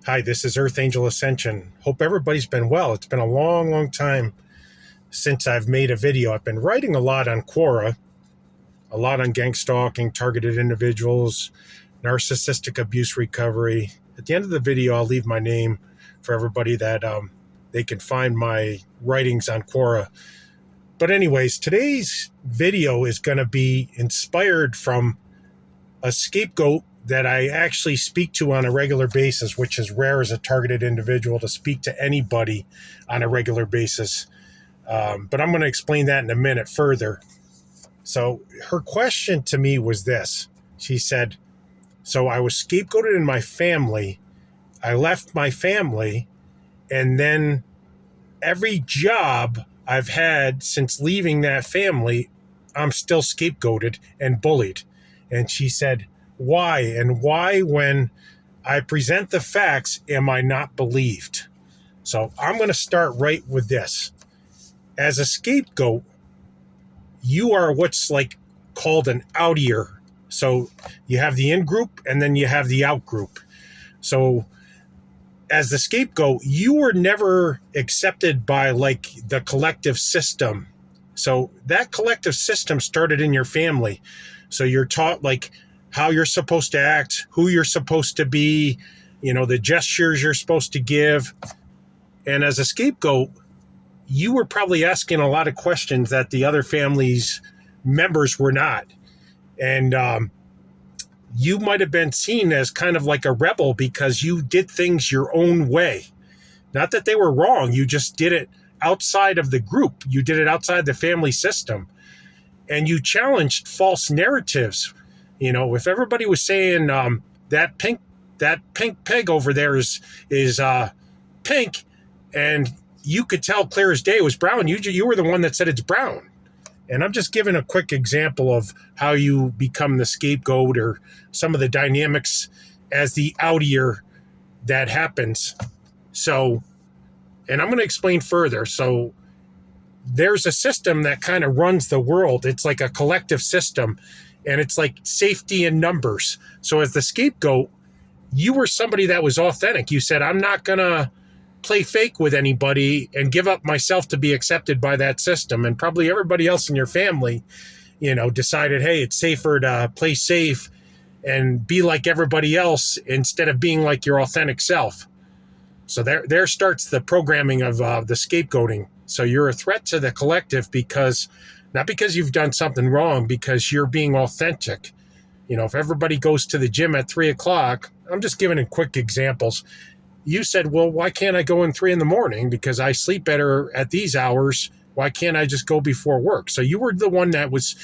Hi, this is Earth Angel Ascension. Hope everybody's been well. It's been a long, long time since I've made a video. I've been writing a lot on Quora, a lot on gang stalking, targeted individuals, narcissistic abuse recovery. At the end of the video, I'll leave my name for everybody that they can find my writings on Quora. But anyways, today's video is going to be inspired from a scapegoat that I actually speak to on a regular basis, which is rare as a targeted individual to speak to anybody on a regular basis. But I'm going to explain that in a minute further. So her question to me was this. She said, so I was scapegoated in my family. I left my family, and then every job I've had since leaving that family, I'm still scapegoated and bullied. And she said, why? And why, when I present the facts, am I not believed? So I'm going to start right with this. As a scapegoat, you are what's like called an outier. So you have the in-group and then you have the out-group. So as the scapegoat, you were never accepted by like the collective system. So that collective system started in your family. So you're taught like how you're supposed to act, who you're supposed to be, the gestures you're supposed to give. And as a scapegoat, you were probably asking a lot of questions that the other family's members were not. And you might have been seen as kind of like a rebel because you did things your own way. Not that they were wrong. You just did it outside of the group. You did it outside the family system. And you challenged false narratives. If everybody was saying that pink pig over there is pink, and you could tell clear as day it was brown, you were the one that said it's brown. And I'm just giving a quick example of how you become the scapegoat or some of the dynamics as the outier that happens. So, and I'm going to explain further. So there's a system that kind of runs the world. It's like a collective system, and it's like safety in numbers. So as the scapegoat, you were somebody that was authentic. You said, I'm not going to play fake with anybody and give up myself to be accepted by that system. And probably everybody else in your family, decided, hey, it's safer to play safe and be like everybody else instead of being like your authentic self. So there starts the programming of the scapegoating. So you're a threat to the collective not because you've done something wrong, because you're being authentic. If everybody goes to the gym at 3:00, I'm just giving quick examples. You said, well, why can't I go in 3 a.m? Because I sleep better at these hours. Why can't I just go before work? So you were the one that was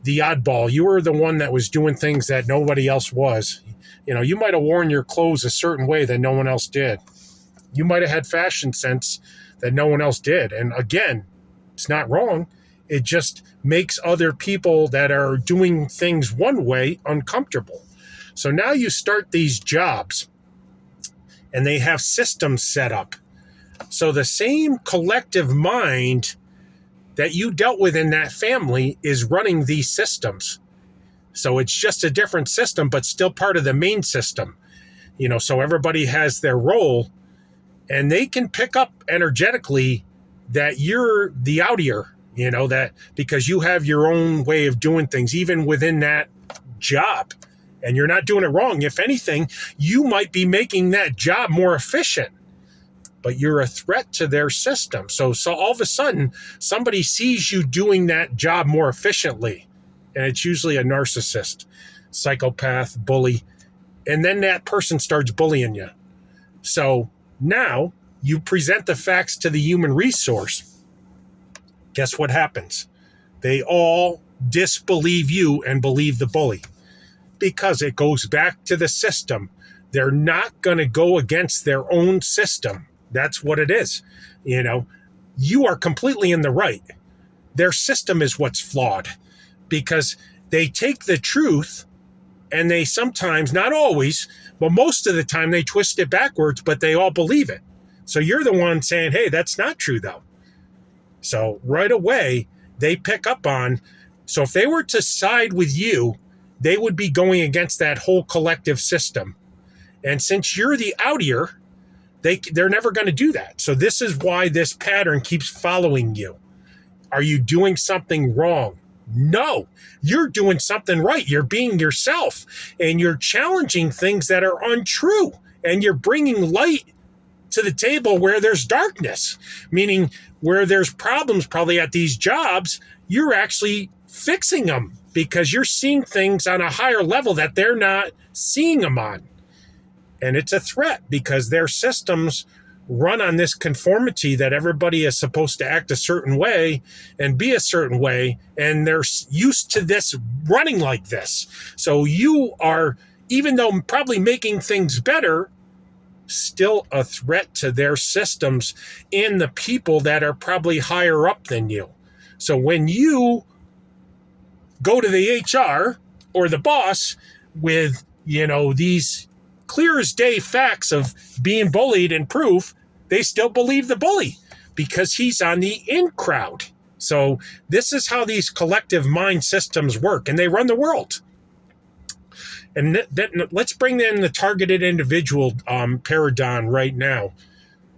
the oddball. You were the one that was doing things that nobody else was. You might have worn your clothes a certain way that no one else did. You might have had fashion sense that no one else did. And again, it's not wrong. It just makes other people that are doing things one way uncomfortable. So now you start these jobs and they have systems set up. So the same collective mind that you dealt with in that family is running these systems. So it's just a different system, but still part of the main system. So everybody has their role, and they can pick up energetically that you're the outier, that because you have your own way of doing things, even within that job. And you're not doing it wrong. If anything, you might be making that job more efficient, but you're a threat to their system. So all of a sudden, somebody sees you doing that job more efficiently. And it's usually a narcissist, psychopath, bully. And then that person starts bullying you. So now you present the facts to the human resource. Guess what happens? They all disbelieve you and believe the bully. Because it goes back to the system. They're not going to go against their own system. That's what it is. You are completely in the right. Their system is what's flawed, because they take the truth and they sometimes, not always, but most of the time they twist it backwards, but they all believe it. So you're the one saying, hey, that's not true though. So right away, they pick up on, so if they were to side with you, they would be going against that whole collective system. And since you're the outier, They're never going to do that. So this is why this pattern keeps following you. Are you doing something wrong? No, you're doing something right. You're being yourself, and you're challenging things that are untrue, and you're bringing light to the table where there's darkness, meaning where there's problems probably at these jobs, you're actually fixing them because you're seeing things on a higher level that they're not seeing them on. And it's a threat because their systems run on this conformity that everybody is supposed to act a certain way and be a certain way. And they're used to this running like this. So you are, even though probably making things better, still a threat to their systems and the people that are probably higher up than you. So when you go to the HR or the boss with, these clear as day facts of being bullied and proof, they still believe the bully because he's on the in crowd. So this is how these collective mind systems work, and they run the world. And let's bring in the targeted individual paradigm right now.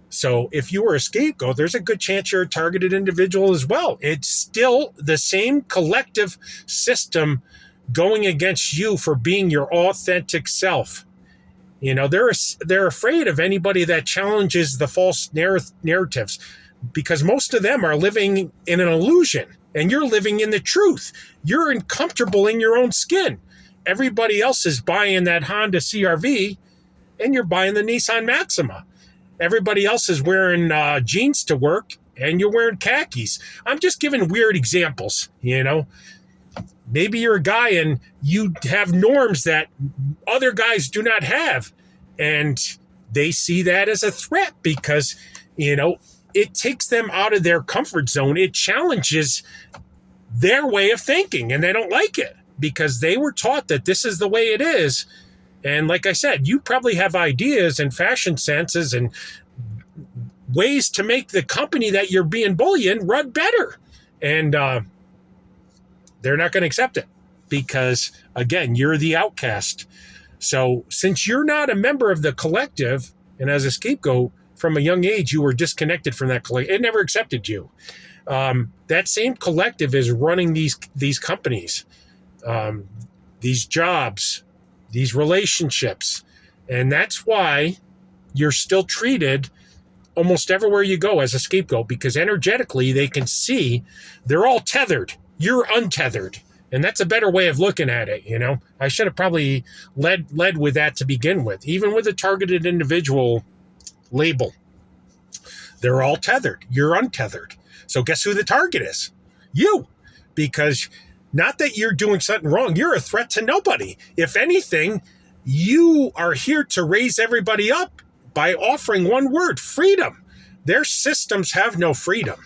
So if you were a scapegoat, there's a good chance you're a targeted individual as well. It's still the same collective system going against you for being your authentic self. They're afraid of anybody that challenges the false narratives because most of them are living in an illusion and you're living in the truth. You're uncomfortable in your own skin. Everybody else is buying that Honda CR-V and you're buying the Nissan Maxima. Everybody else is wearing jeans to work and you're wearing khakis. I'm just giving weird examples, Maybe you're a guy and you have norms that other guys do not have. And they see that as a threat because, it takes them out of their comfort zone. It challenges their way of thinking and they don't like it because they were taught that this is the way it is. And like I said, you probably have ideas and fashion senses and ways to make the company that you're being bullied run better. And they're not going to accept it because, again, you're the outcast. So since you're not a member of the collective, and as a scapegoat from a young age, you were disconnected from that collective. It never accepted you. That same collective is running these companies, these jobs, these relationships. And that's why you're still treated almost everywhere you go as a scapegoat because energetically they can see they're all tethered. You're untethered. And that's a better way of looking at it, I should have probably led with that to begin with. Even with a targeted individual label, they're all tethered. You're untethered. So guess who the target is? You. Because not that you're doing something wrong. You're a threat to nobody. If anything, you are here to raise everybody up by offering one word, freedom. Their systems have no freedom,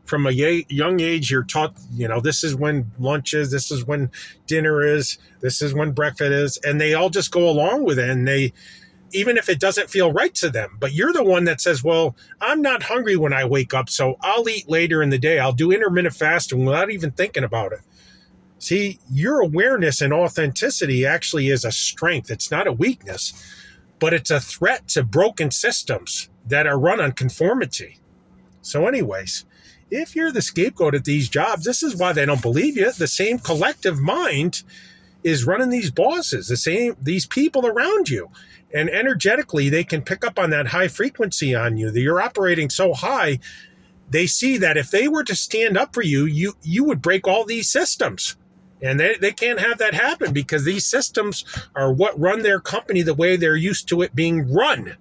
From a young age, you're taught, this is when lunch is, this is when dinner is, this is when breakfast is, and they all just go along with it. And they, even if it doesn't feel right to them, but you're the one that says, well, I'm not hungry when I wake up, so I'll eat later in the day. I'll do intermittent fasting without even thinking about it. See, your awareness and authenticity actually is a strength. It's not a weakness, but it's a threat to broken systems that are run on conformity. So anyways, if you're the scapegoat at these jobs, this is why they don't believe you. The same collective mind is running these bosses, these people around you. And energetically, they can pick up on that high frequency on you, that you're operating so high. They see that if they were to stand up for you, you would break all these systems. And they can't have that happen because these systems are what run their company the way they're used to it being run.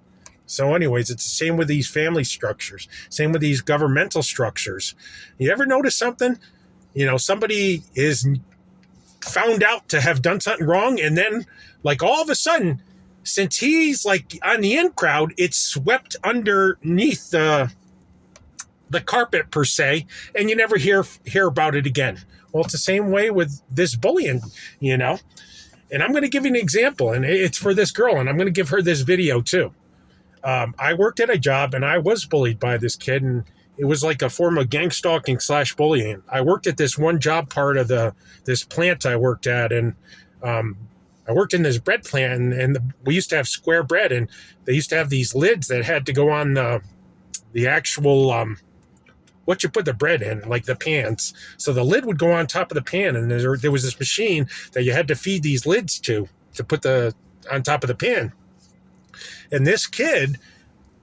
So anyways, it's the same with these family structures, same with these governmental structures. You ever notice something? Somebody is found out to have done something wrong. And then like all of a sudden, since he's like on the in crowd, it's swept underneath the carpet per se, and you never hear about it again. Well, it's the same way with this bullying, And I'm going to give you an example, and it's for this girl, and I'm going to give her this video too. I worked at a job and I was bullied by this kid, and it was like a form of gang stalking / bullying. I worked at this one job part of this plant I worked at, and I I worked in this bread plant, and we used to have square bread, and they used to have these lids that had to go on the actual what you put the bread in, like the pans. So the lid would go on top of the pan, and there was this machine that you had to feed these lids to put on top of the pan. And this kid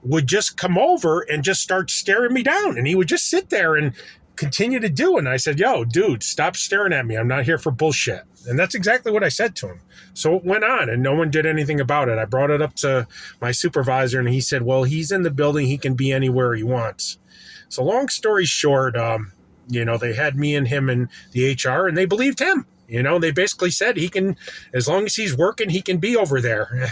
would just come over and just start staring me down, and he would just sit there and continue to do it. And I said, yo, dude, stop staring at me. I'm not here for bullshit. And that's exactly what I said to him. So it went on, and no one did anything about it. I brought it up to my supervisor, and he said, well, he's in the building. He can be anywhere he wants. So long story short, they had me and him in the HR, and they believed him. They basically said he can, as long as he's working, he can be over there.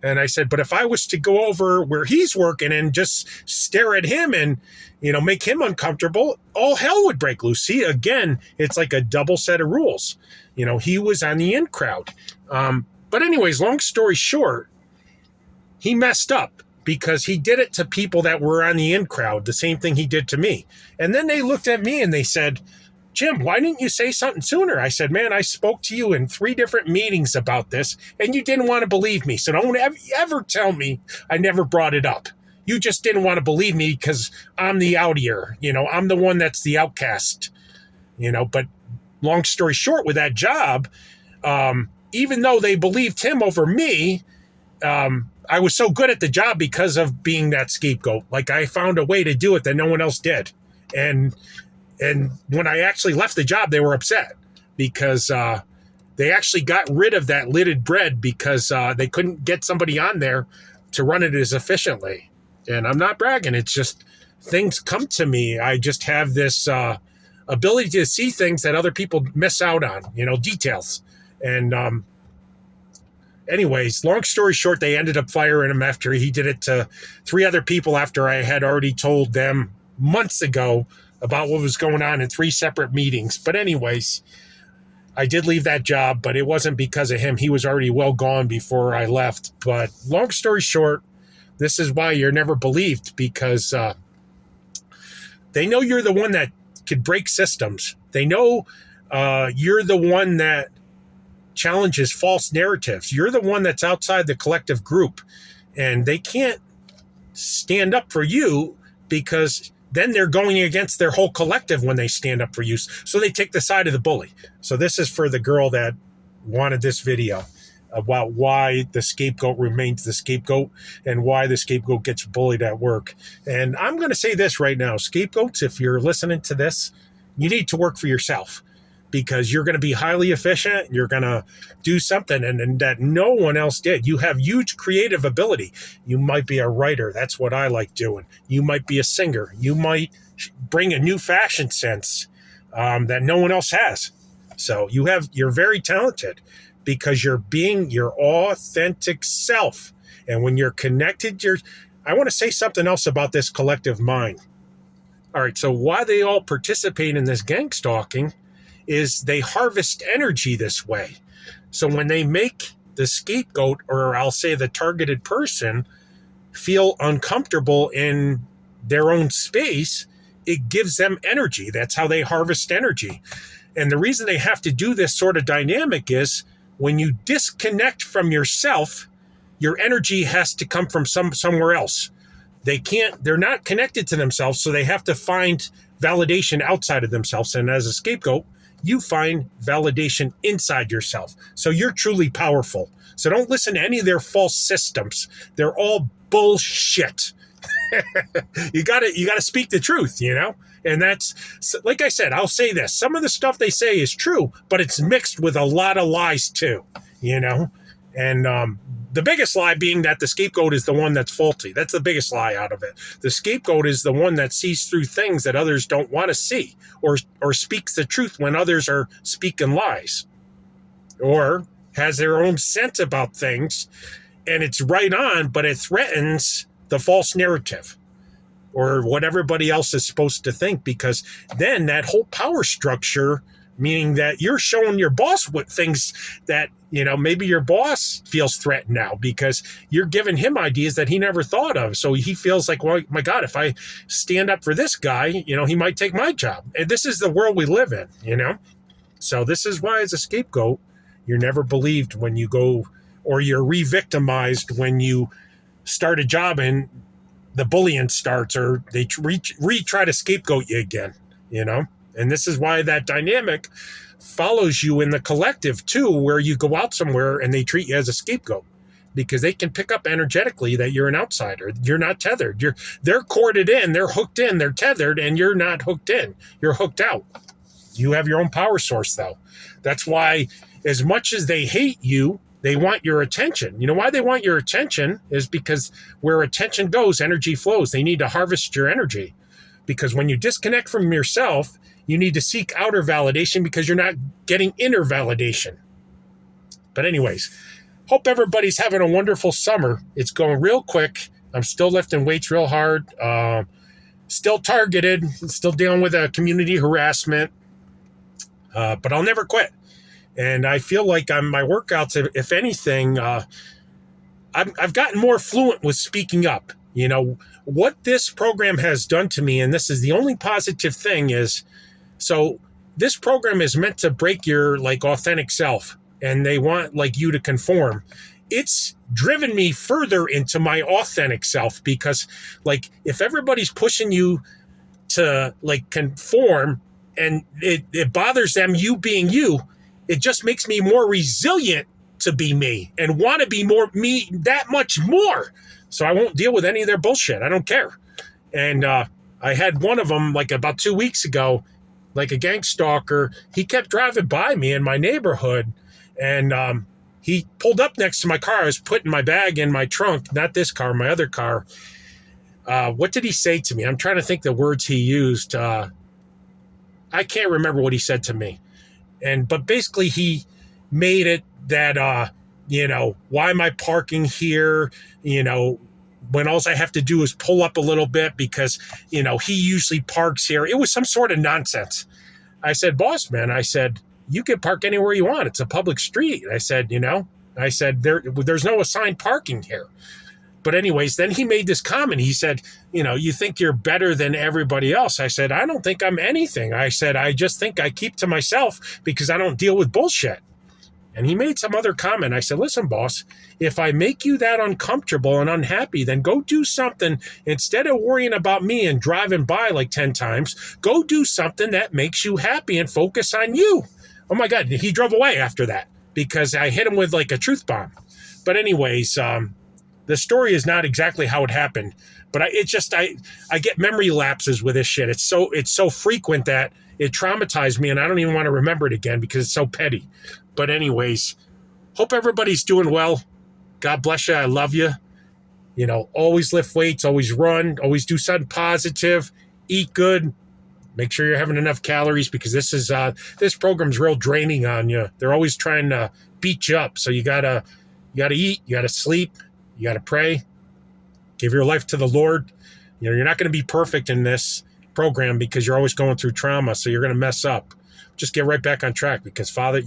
And I said, but if I was to go over where he's working and just stare at him and, make him uncomfortable, all hell would break loose. See, again, it's like a double set of rules. He was on the in crowd. But anyways, long story short, he messed up because he did it to people that were on the in crowd, the same thing he did to me. And then they looked at me and they said, Jim, why didn't you say something sooner? I said, man, I spoke to you in 3 different meetings about this, and you didn't want to believe me. So don't ever tell me I never brought it up. You just didn't want to believe me because I'm the outier. I'm the one that's the outcast. But long story short, with that job, even though they believed him over me, I was so good at the job because of being that scapegoat. Like, I found a way to do it that no one else did. And when I actually left the job, they were upset because they actually got rid of that lidded bread because they couldn't get somebody on there to run it as efficiently. And I'm not bragging. It's just things come to me. I just have this ability to see things that other people miss out on, details. And anyways, long story short, they ended up firing him after he did it to 3 other people after I had already told them months ago about what was going on in 3 separate meetings. But anyways, I did leave that job, but it wasn't because of him. He was already well gone before I left. But long story short, this is why you're never believed, because they know you're the one that could break systems. They know you're the one that challenges false narratives. You're the one that's outside the collective group, and they can't stand up for you because then they're going against their whole collective when they stand up for you. So they take the side of the bully. So this is for the girl that wanted this video about why the scapegoat remains the scapegoat and why the scapegoat gets bullied at work. And I'm going to say this right now, scapegoats, if you're listening to this, you need to work for yourself, because you're going to be highly efficient. You're going to do something and that no one else did. You have huge creative ability. You might be a writer. That's what I like doing. You might be a singer. You might bring a new fashion sense that no one else has. So you're very talented because you're being your authentic self. And when you're connected, I want to say something else about this collective mind. All right. So why they all participate in this gang stalking is they harvest energy this way. So when they make the scapegoat, or I'll say the targeted person, feel uncomfortable in their own space, it gives them energy. That's how they harvest energy. And the reason they have to do this sort of dynamic is when you disconnect from yourself, your energy has to come from somewhere else. They're not connected to themselves, so they have to find validation outside of themselves. And as a scapegoat, you find validation inside yourself. So you're truly powerful. So don't listen to any of their false systems. They're all bullshit. You gotta speak the truth, And that's, like I said, I'll say this. Some of the stuff they say is true, but it's mixed with a lot of lies too, And the biggest lie being that the scapegoat is the one that's faulty. That's the biggest lie out of it. The scapegoat is the one that sees through things that others don't want to see, or speaks the truth when others are speaking lies, or has their own sense about things, and it's right on, but it threatens the false narrative or what everybody else is supposed to think, because then that whole power structure, meaning that you're showing your boss what things that, maybe your boss feels threatened now because you're giving him ideas that he never thought of. So he feels like, well, my God, if I stand up for this guy, he might take my job. And this is the world we live in, So this is why, as a scapegoat, You're never believed when you go, or you're re-victimized when you start a job and the bullying starts, or they try to scapegoat you again, you know? And this is why that dynamic follows you in the collective too, where you go out somewhere and they treat you as a scapegoat, because they can pick up energetically that you're an outsider. You're not tethered. They're corded in, they're hooked in, they're tethered, and you're not hooked in. You're hooked out. You have your own power source, though. That's why, as much as they hate you, they want your attention. You know why they want your attention is because where attention goes, energy flows. They need to harvest your energy, because when you disconnect from yourself, you need to seek outer validation because you're not getting inner validation. But anyways, hope everybody's having a wonderful summer. It's going real quick. I'm still lifting weights real hard. Still targeted. Still dealing with community harassment. But I'll never quit. And I feel like my workouts, if anything, I've gotten more fluent with speaking up. You know, what this program has done to me, and this is the only positive thing, is, so this program is meant to break your authentic self, and they want you to conform. It's driven me further into my authentic self, because if everybody's pushing you to conform, and it bothers them, you being you, it just makes me more resilient to be me and want to be more me that much more. So I won't deal with any of their bullshit. I don't care. And I had one of them about 2 weeks ago, a gang stalker. He kept driving by me in my neighborhood, and he pulled up next to my car. I was putting my bag in my trunk, not this car, my other car. What did he say to me? I'm trying to think the words he used. I can't remember what he said to me. But basically he made it that, why am I parking here? When all I have to do is pull up a little bit because, he usually parks here. It was some sort of nonsense. I said, boss man, I said, you can park anywhere you want. It's a public street. I said, there's no assigned parking here. But anyways, then he made this comment. He said, you think you're better than everybody else. I said, I don't think I'm anything. I said, I just think I keep to myself because I don't deal with bullshit. And he made some other comment. I said, listen, boss, if I make you that uncomfortable and unhappy, then go do something. Instead of worrying about me and driving by 10 times, go do something that makes you happy and focus on you. Oh my God, he drove away after that because I hit him with a truth bomb. But anyways, the story is not exactly how it happened, but I get memory lapses with this shit. It's so frequent that it traumatized me, and I don't even want to remember it again because it's so petty. But anyways, hope everybody's doing well. God bless you. I love you. Always lift weights, always run, always do something positive, eat good. Make sure you're having enough calories because this program's real draining on you. They're always trying to beat you up. So you gotta eat, you gotta sleep, you gotta pray, give your life to the Lord. You're not going to be perfect in this program because you're always going through trauma. So you're going to mess up. Just get right back on track because, Father,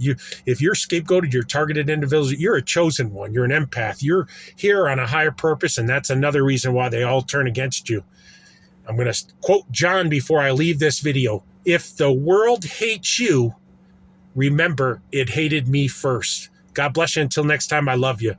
if you're scapegoated, you're targeted individual, you're a chosen one. You're an empath. You're here on a higher purpose, and that's another reason why they all turn against you. I'm going to quote John before I leave this video. If the world hates you, remember it hated me first. God bless you. Until next time, I love you.